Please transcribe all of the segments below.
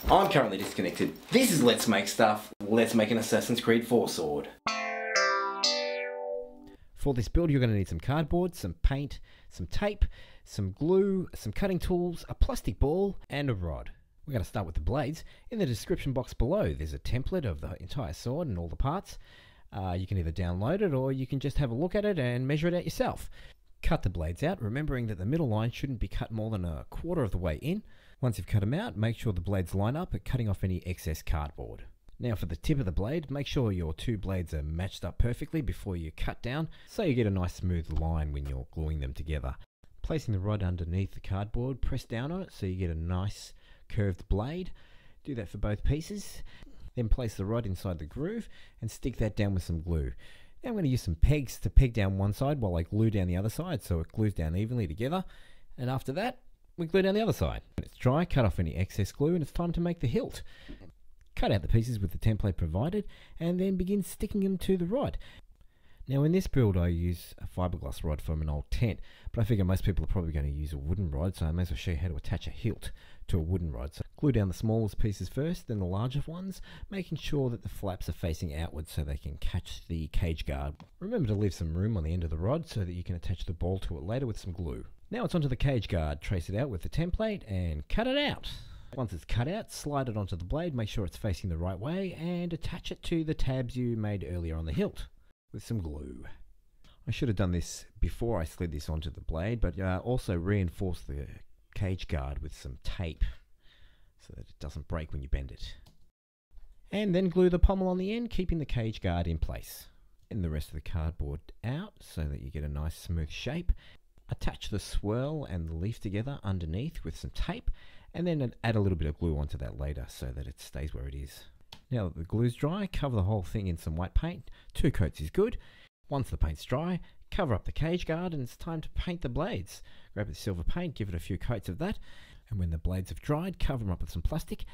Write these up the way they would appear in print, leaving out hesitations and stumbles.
I'm currently disconnected. This is Let's Make Stuff. Let's make an Assassin's Creed 4 sword. For this build you're going to need some cardboard, some paint, some tape, some glue, some cutting tools, a plastic ball and a rod. We're going to start with the blades. In the description box below there's a template of the entire sword and all the parts. You can either download it or you can just have a look at it and measure it out yourself. Cut the blades out, remembering that the middle line shouldn't be cut more than a quarter of the way in. Once you've cut them out, make sure the blades line up at cutting off any excess cardboard. Now for the tip of the blade, make sure your two blades are matched up perfectly before you cut down, so you get a nice smooth line when you're gluing them together. Placing the rod underneath the cardboard, press down on it so you get a nice curved blade. Do that for both pieces. Then place the rod inside the groove and stick that down with some glue. Now I'm going to use some pegs to peg down one side while I glue down the other side so it glues down evenly together. And after that, we glue down the other side. When it's dry, cut off any excess glue and it's time to make the hilt. Cut out the pieces with the template provided and then begin sticking them to the rod. Now in this build I use a fiberglass rod from an old tent, but I figure most people are probably going to use a wooden rod, so I may as well show you how to attach a hilt to a wooden rod. So glue down the smallest pieces first, then the larger ones, making sure that the flaps are facing outwards so they can catch the cage guard. Remember to leave some room on the end of the rod so that you can attach the ball to it later with some glue. Now it's onto the cage guard. Trace it out with the template and cut it out. Once it's cut out, slide it onto the blade, make sure it's facing the right way and attach it to the tabs you made earlier on the hilt with some glue. I should have done this before I slid this onto the blade, but also reinforce the cage guard with some tape so that it doesn't break when you bend it. And then glue the pommel on the end, keeping the cage guard in place. And the rest of the cardboard out so that you get a nice smooth shape. Attach the swirl and the leaf together underneath with some tape, and then add a little bit of glue onto that later so that it stays where it is. Now that the glue's dry, cover the whole thing in some white paint. 2 coats is good. Once the paint's dry, cover up the cage guard and it's time to paint the blades. Grab the silver paint, give it a few coats of that, and when the blades have dried, cover them up with some plastic,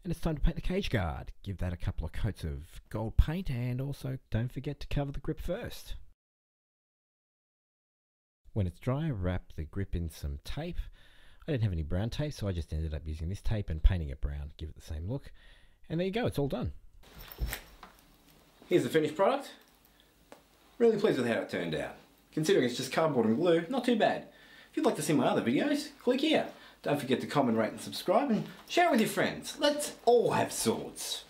and it's time to paint the cage guard. Give that a couple of coats of gold paint, and also don't forget to cover the grip first. When it's dry, wrap the grip in some tape. I didn't have any brown tape, so I just ended up using this tape and painting it brown to give it the same look. And there you go, it's all done. Here's the finished product. Really pleased with how it turned out. Considering it's just cardboard and glue, not too bad. If you'd like to see my other videos, click here. Don't forget to comment, rate and subscribe and share it with your friends. Let's all have swords.